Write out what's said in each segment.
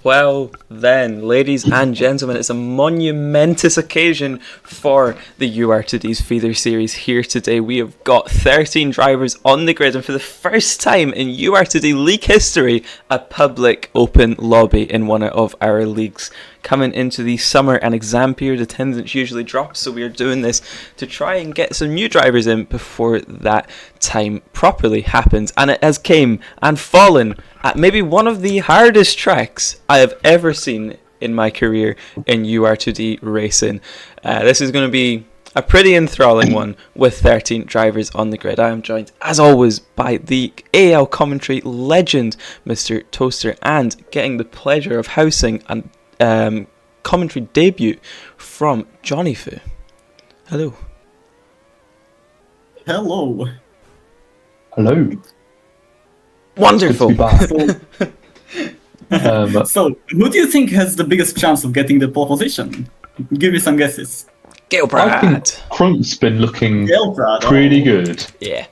Well then, ladies and gentlemen, it's a monumentous occasion for the UR2D's feeder series here today. We have got 13 drivers on the grid, and for the first time in UR2D league history, a public open lobby in one of our leagues. Coming into the summer and exam period, attendance usually drops, so we are doing this to try and get some new drivers in before that time properly happens. And it has came and fallen at maybe one of the hardest tracks I have ever seen in my career in UR2D racing. This is going to be a pretty enthralling one with 13 drivers on the grid. I am joined, as always, by the AL commentary legend, Mr. Toaster, and getting the pleasure of housing and commentary debut from Johnny Fu. Hello. Hello. Hello. Wonderful. So, who do you think has the biggest chance of getting the pole position? Give me some guesses. Gilbrad. I think Crunk's been looking Gilbrad, pretty good. Yeah.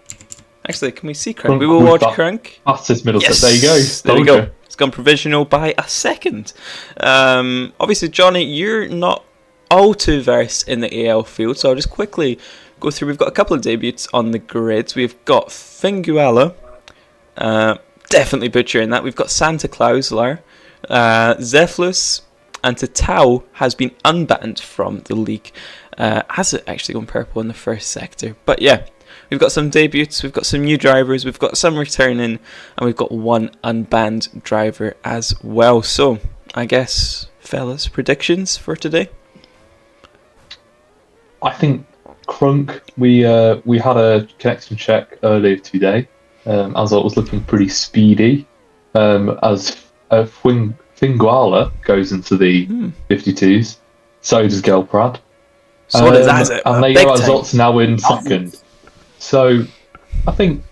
Actually, can we see Crunk? We will watch Crunk. Fastest middle Yes. set. There you go. There we go. It's gone provisional by a second. Obviously, Johnny, you're not all too versed in the AL field, so I'll just quickly go through. We've got a couple of debuts on the grid. We've got Finguala, definitely butchering that. We've got Santa Clauslar, Zephlus, and Tatao has been unbanned from the league. Has it actually gone purple in the first sector? But yeah. We've got some debuts, we've got some new drivers, we've got some returning, and we've got one unbanned driver as well. So, I guess, fellas, predictions for today? I think Crunk, we had a connection check earlier today, as it was looking pretty speedy, as Finguala goes into the 52s, so does Gelprad. So does Azit. And they go Azot's now in second. So, I think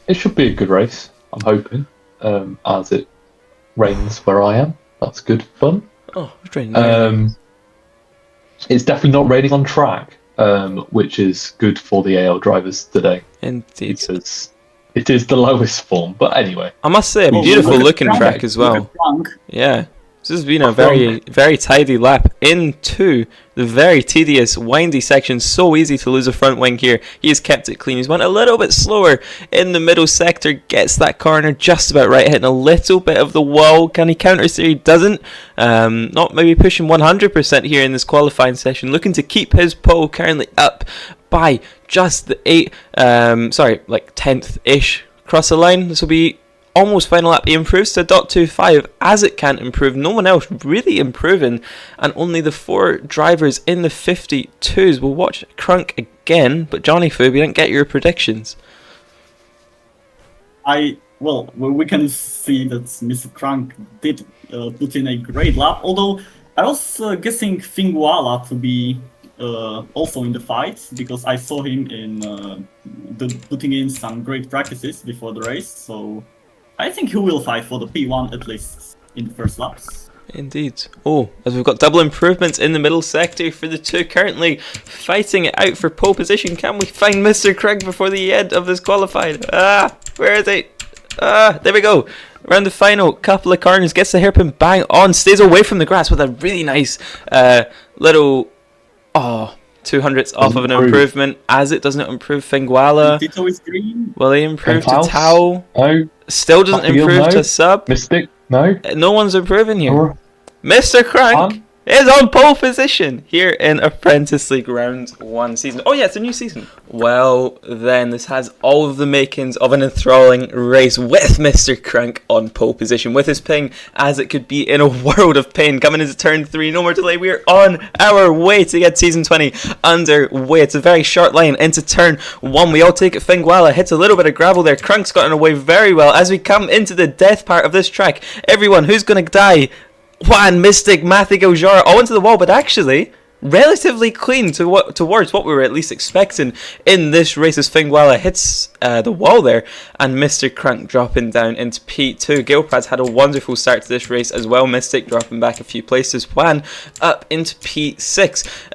it should be a good race, I'm hoping, as it rains where I am. That's good fun. Oh, it's raining. It's definitely not raining on track, which is good for the AL drivers today. Indeed. Because it is the lowest form, but anyway. I must say, a beautiful looking track as well. Yeah. This has been a very, very tidy lap into the very tedious, windy section. So easy to lose a front wing here. He has kept it clean. He's went a little bit slower in the middle sector. Gets that corner just about right, hitting a little bit of the wall. Can he counter steer? He doesn't. Not maybe pushing 100% here in this qualifying session. Looking to keep his pole currently up by just the 10th-ish cross the line. This will be almost final lap. He improves to .25 as it can't improve. No one else really improving, and only the 4 drivers in the 52s. We'll watch Crunk again, but Johnny Fu, we didn't get your predictions. Well, we can see that Mr. Crunk did put in a great lap, although I was guessing Finguala to be also in the fight, because I saw him in putting in some great practices before the race, so I think he will fight for the P1 at least in the first laps. Indeed. Oh, as we've got double improvements in the middle sector for the two currently fighting it out for pole position. Can we find Mr. Craig before the end of this qualified? Where is he? There we go. Around the final couple of corners, gets the hairpin bang on, stays away from the grass with a really nice little 200ths off of an improvement. As it doesn't improve Finguala. Tito is green. Will he improve to Tao? No. Still doesn't improve to Sub. Mystic? No. No one's improving here. Mr. Crank is on pole position here in Apprentice League Round 1 season. Oh yeah, it's a new season. Well then, this has all of the makings of an enthralling race with Mr. Crank on pole position, with his ping as it could be in a world of pain. Coming into turn 3, no more delay, we are on our way to get season 20 underway. It's a very short line into turn 1. We all take it. Finguala hits a little bit of gravel there. Crank's gotten away very well as we come into the death part of this track. Everyone, who's going to die? Juan, Mystic, Matthew Jara all into the wall, but actually, relatively clean towards what we were at least expecting in this race, as Finguala hits the wall there, and Mr. Crunk dropping down into P2. Gilprad's had a wonderful start to this race as well. Mystic dropping back a few places. Juan up into P6.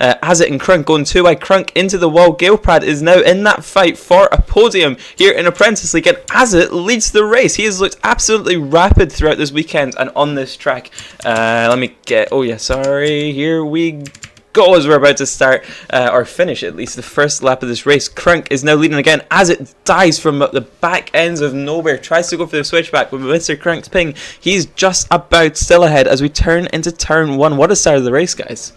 Azit and Crunk going 2 wide. Crunk into the wall. Gilprad is now in that fight for a podium here in Apprentice League, and Azit leads the race. He has looked absolutely rapid throughout this weekend and on this track. Let me get... Oh yeah, sorry. Here we go, as we're about to start, or finish at least, the first lap of this race. Crunk is now leading again as it dies from the back ends of nowhere. Tries to go for the switchback, but Mr. Crunk's ping, he's just about still ahead as we turn into turn 1. What a start of the race, guys.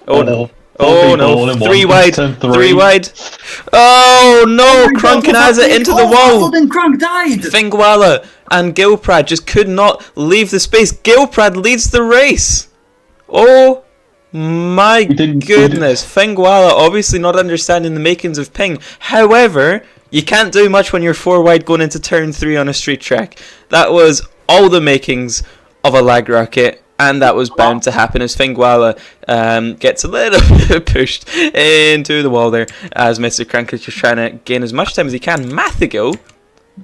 Oh no. Oh no, 3 wide, 3 wide. Oh no, Crunk and Azit into the wall. Crunk died. Finguala and Gilprad just could not leave the space. Gilprad leads the race. Oh my goodness. Finguala obviously not understanding the makings of ping. However, you can't do much when you're 4 wide going into turn 3 on a street track. That was all the makings of a lag rocket, and that was bound to happen as Finguala gets a little bit pushed into the wall there, as Mr. Crank is just trying to gain as much time as he can. Mathigal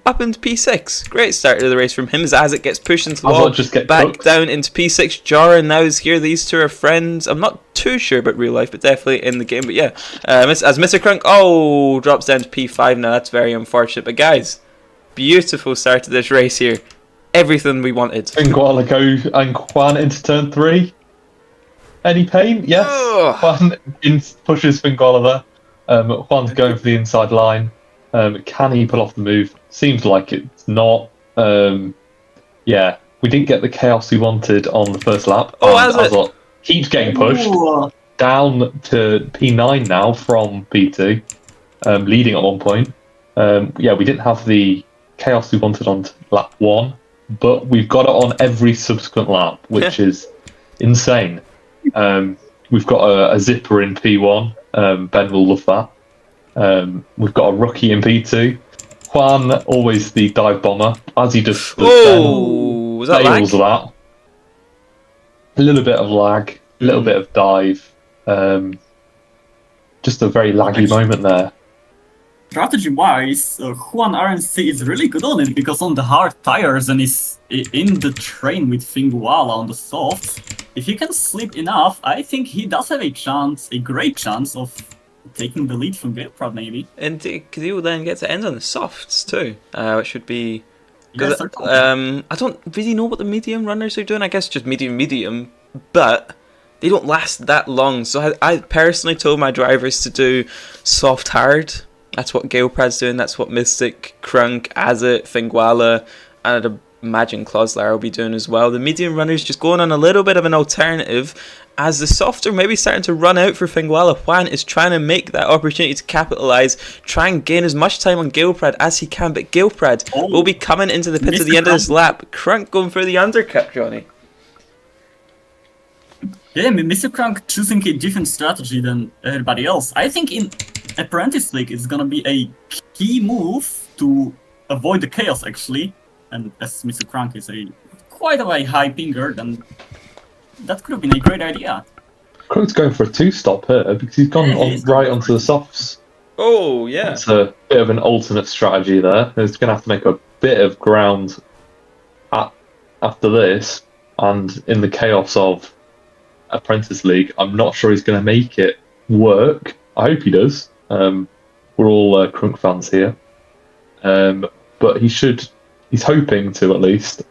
up into P6. Great start to the race from him as it gets pushed into the wall. Back down into P6. Jara now is here. These two are friends. I'm not too sure about real life, but definitely in the game. But yeah, as Mr. Crunk, drops down to P5 now. That's very unfortunate. But guys, beautiful start to this race here. Everything we wanted. Finguala go and Juan into turn 3. Any pain? Yes. Juan pushes Finguala there. Juan's going for the inside line. Can he pull off the move? Seems like it's not. Yeah, we didn't get the chaos we wanted on the first lap. Azot keeps getting pushed down to P9 now from P2, leading at one point. Yeah, we didn't have the chaos we wanted on lap 1, but we've got it on every subsequent lap, which is insane. We've got a zipper in P1. Ben will love that. We've got a rookie in P2. Juan, always the dive bomber, as he just was that fails lag? that. A little bit of lag, a little bit of dive. Just a very laggy moment there. Strategy-wise, Juan RNC is really good on it because on the hard tires and is in the train with Finguala on the softs. If he can slip enough, I think he does have a great chance of taking the lead from Gilprad, maybe. And he will then get to end on the softs too, which would be... Yes, I don't really know what the medium runners are doing. I guess just medium, but they don't last that long. So I personally told my drivers to do soft hard. That's what Gilprad's doing. That's what Mystic, Crunk, Azit, Finguala, and I'd imagine Closlar will be doing as well. The medium runners just going on a little bit of an alternative, as the soft are maybe starting to run out for Finguala. Juan is trying to make that opportunity to capitalise, try and gain as much time on Gilprad as he can, but Gilprad will be coming into the pits at the end of this lap. Crunk going for the undercut, Johnny. Yeah, I mean, Mr. Crunk choosing a different strategy than everybody else. I think in Apprentice League it's gonna be a key move to avoid the chaos, actually. And as Mr. Crunk is quite a high pinger, then that could have been a great idea. Crunk's going for a 2-stop here because he's gone right onto the softs. Oh, yeah. It's a bit of an alternate strategy there. He's going to have to make a bit of ground after this, and in the chaos of Apprentice League, I'm not sure he's going to make it work. I hope he does. We're all Crunk fans here. But he's hoping to at least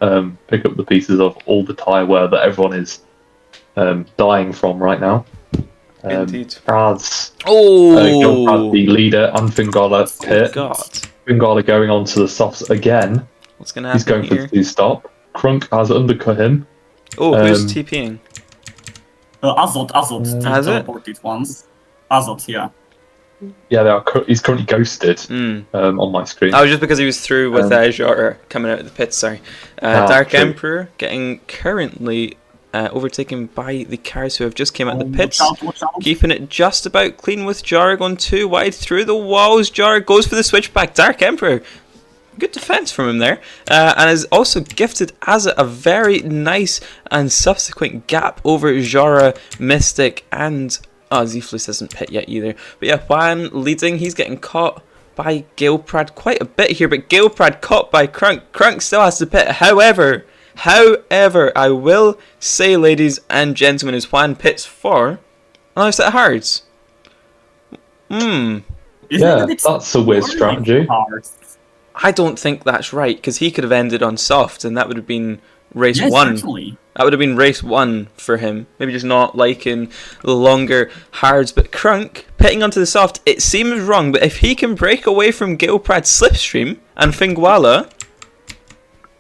pick up the pieces of all the tyre wear that everyone is dying from right now. Indeed. As Gilprad, the leader, and Finguala pit. Finguala going on to the softs again. What's going to happen? He's going here? for the 2-stop. Crunk has undercut him. Who's TPing? Azot teleported once. Azot, yeah. Yeah, he's currently ghosted on my screen. Oh, just because he was through with Jara coming out of the pits, sorry. Dark Emperor getting currently overtaken by the cars who have just came out of the pits. Watch out. Keeping it just about clean with Jara going 2 wide through the walls. Jara goes for the switchback. Dark Emperor Good defense from him there, and is also gifted as a very nice and subsequent gap over Jara, Mystic, and Zeeflus hasn't pit yet either. But yeah, Juan leading. He's getting caught by Galeprad quite a bit here, but Galeprad caught by Crunk. Crunk still has to pit. However, I will say, ladies and gentlemen, as Juan pits for another set of hards. Isn't Yeah, it that's a weird strategy. hard? I don't think that's right, because he could have ended on soft, and that would have been race Yes, 1. actually. That would have been race 1 for him. Maybe just not liking the longer hards. But Crunk, pitting onto the soft, it seems wrong, but if he can break away from Gilprad's slipstream and Finguala,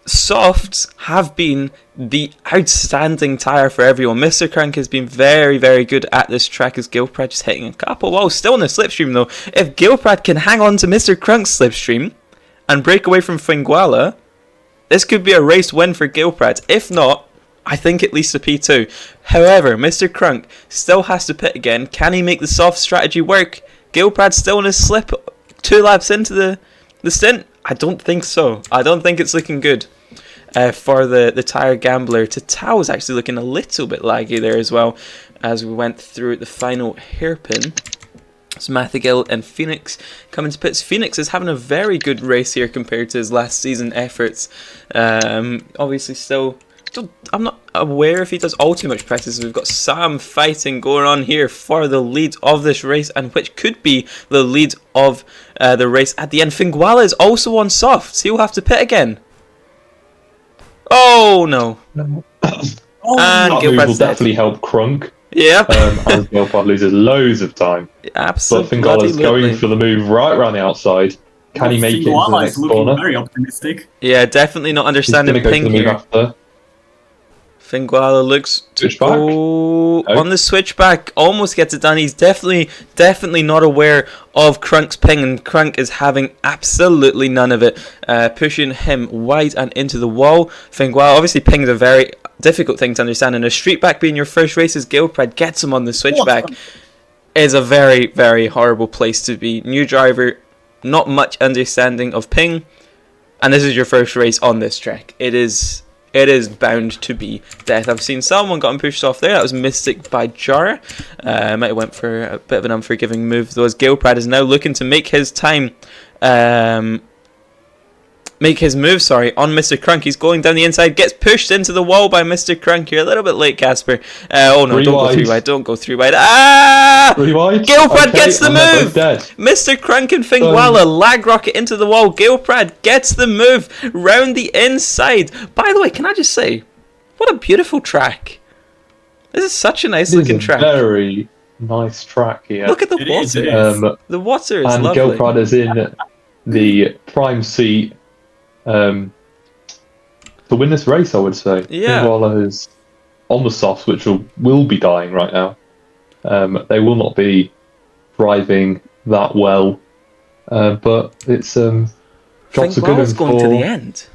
softs have been the outstanding tyre for everyone. Mr. Crunk has been very, very good at this track, as Gilprad just hitting a couple walls. Still in the slipstream though. If Gilprad can hang on to Mr. Crunk's slipstream and break away from Finguala, this could be a race win for Gilprad. If not, I think at least a P2. However, Mr. Crunk still has to pit again. Can he make the soft strategy work? Gilprad's still in his slip 2 laps into the stint? I don't think so. I don't think it's looking good for the tyre gambler. Tatao is actually looking a little bit laggy there as well as we went through the final hairpin. So Mathagil and Phoenix coming to pits. Phoenix is having a very good race here compared to his last season efforts. Obviously still, I'm not aware if he does all too much practice. We've got Sam fighting going on here for the lead of this race, and which could be the lead of the race at the end. Finguala is also on softs. He'll have to pit again. Oh no. And That move will Gilprad's dead. definitely help Crunk. Yeah. As Gilpad loses loads of time. Absolutely. But Fingala's going for the move right around the outside. Can he make it into the Finguala next is looking corner? very optimistic. Yeah, definitely not He's going understanding to go for ping the move here. after. Finguala looks to Switchback? go No. on the switchback, almost gets it done. He's definitely not aware of Crunk's ping, and Crunk is having absolutely none of it, pushing him wide and into the wall. Finguala, obviously ping is a very difficult thing to understand, and a street back being your first race as Gilprad gets him on the switchback is a very, very horrible place to be. New driver, not much understanding of ping, and this is your first race on this track. It is bound to be death. I've seen someone gotten pushed off there. That was Mystic by Jara. Might have went for a bit of an unforgiving move, though, as Gilprad is now looking to make his time. Make his move, on Mr. Crunk. He's going down the inside, gets pushed into the wall by Mr. Crunk. You're a little bit late, Casper. Oh no, don't go through wide. Don't go through wide. Ah! Gilprad gets the move! Mr. Crunk and Finguala lag rocket into the wall. Gilprad gets the move round the inside. By the way, can I just say, what a beautiful track. This is such a nice looking track. Very nice track here. Look at the It water. is, it is. The water is And lovely. Gilprad is in the prime seat to win this race, I would say. Yeah. Finguala is on the softs, which will be dying right now. They will not be driving that well, but it's jobs are good Finguala's going to the for end.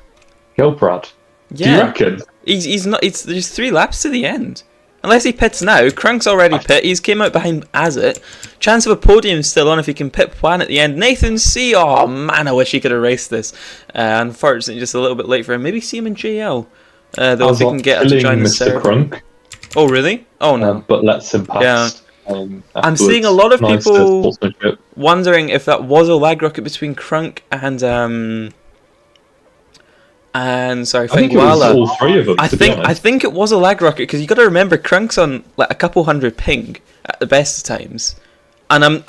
Gilprad. Yeah. Do you reckon? He's not. There's 3 laps to the end. Unless he pits now. Crunk's already pit. He's came out behind Azit. Chance of a podium still on if he can pit Juan at the end. Nathan C. Oh man, I wish he could have raced this. Unfortunately, just a little bit late for him. Maybe see him in JL. Though if he can get him to join the Mr. server. Crunk, Oh really? Oh no. but lets him pass. I'm seeing a lot of Nice people sportsmanship. wondering if that was a lag rocket between Crunk and sorry, I think it was Finguala. all 3 of them. I to be think honest. it was a lag rocket, because you got to remember Crunk's on like a couple hundred ping at the best of times, and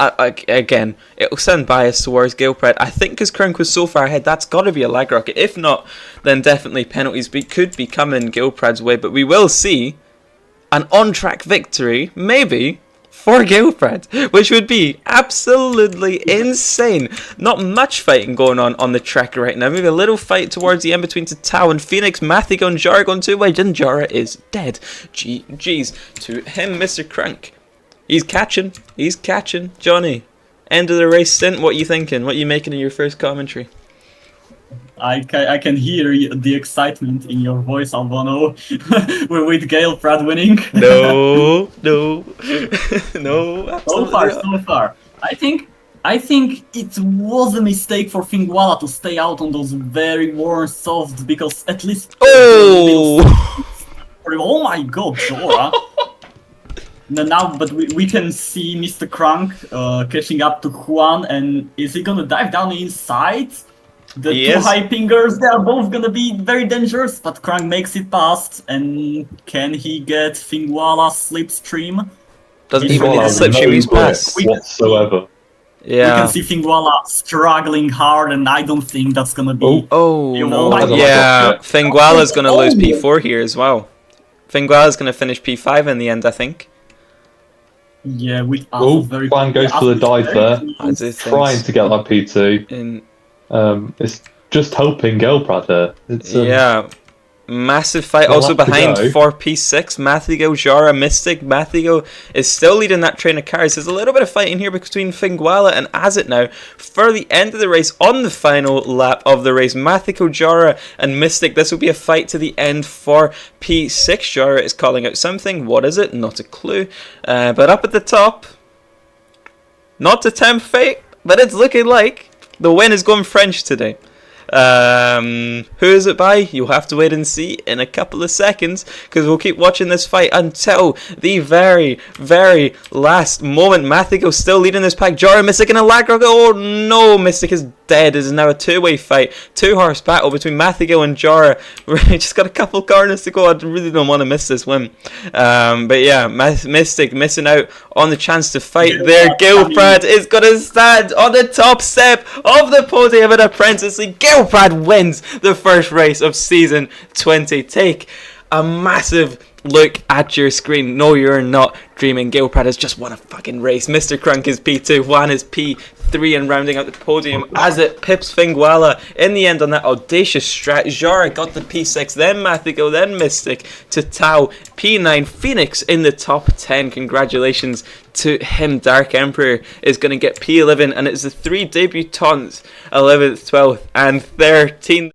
again it'll sound biased towards Gilprad. I think because Crunk was so far ahead, that's got to be a lag rocket. If not, then definitely penalties could be coming Gilprad's way. But we will see an on-track victory, maybe, for Gilprad, which would be absolutely insane. Not much fighting going on the track right now. Maybe a little fight towards the end between Tatao and Phoenix. Mathigo and Jara going 2 wide, and Jara is dead. Jeez to him, Mr. Crunk. He's catching. Johnny, end of the race stint. What are you thinking? What are you making in your first commentary? I can hear the excitement in your voice, Albono, with Gilprad winning. No, no, So far. I think I think it was a mistake for Finguala to stay out on those very warm softs because at least. Oh! Oh my god, Jora! Now, but we can see Mr. Krunk catching up to Juan, and is he gonna dive down inside? The two high pingers, they are both gonna be very dangerous, but Krunk makes it past, and can he get Finguala's slipstream? Doesn't even need a slipstream, he's past. Whatsoever. Yeah. We can see Finguala struggling hard, and I don't think that's gonna be... Yeah, Finguala's gonna lose P4 here as well. Finguala's gonna finish P5 in the end, I think. Yeah, with Juan goes for the dive there. Trying to get that P2. It's just helping Gelbrad there. Yeah. Massive fight also behind for P6. Mathigo, Jara, Mystic. Mathigo is still leading that train of cars. There's a little bit of fighting here between Finguala and Azit now for the end of the race on the final lap of the race. Mathigo, Jara and Mystic. This will be a fight to the end for P6. Jara is calling out something. What is it? Not a clue. But up at the top, not to tempt fate, but it's looking like the win is going French today. Who is it by? You'll have to wait and see in a couple of seconds, because we'll keep watching this fight until the very, very last moment. Mathigo still leading this pack. Jara, Mystic and a lag. Oh no, Mystic is dead. This is now a two-way fight. Two-horse battle between Mathigo and Jara. Just got a couple corners to go. I really don't want to miss this win. But yeah, Mystic missing out on the chance to fight there. Gelbrad is going to stand on the top step of the podium in Apprentice League. Gelbrad wins the first race of season 20. Take a massive look at your screen. No, you're not dreaming. Gelbrad has just won a fucking race. Mr. Krunk is P2. Juan is P3 and rounding out the podium as it pips Finguala in the end on that audacious strat. Jara got the P6, then Mathigo, then Mystic to Tau. P9, Phoenix in the top 10. Congratulations to him. Dark Emperor is going to get P11, and it's the three debutants, 11th, 12th and 13th.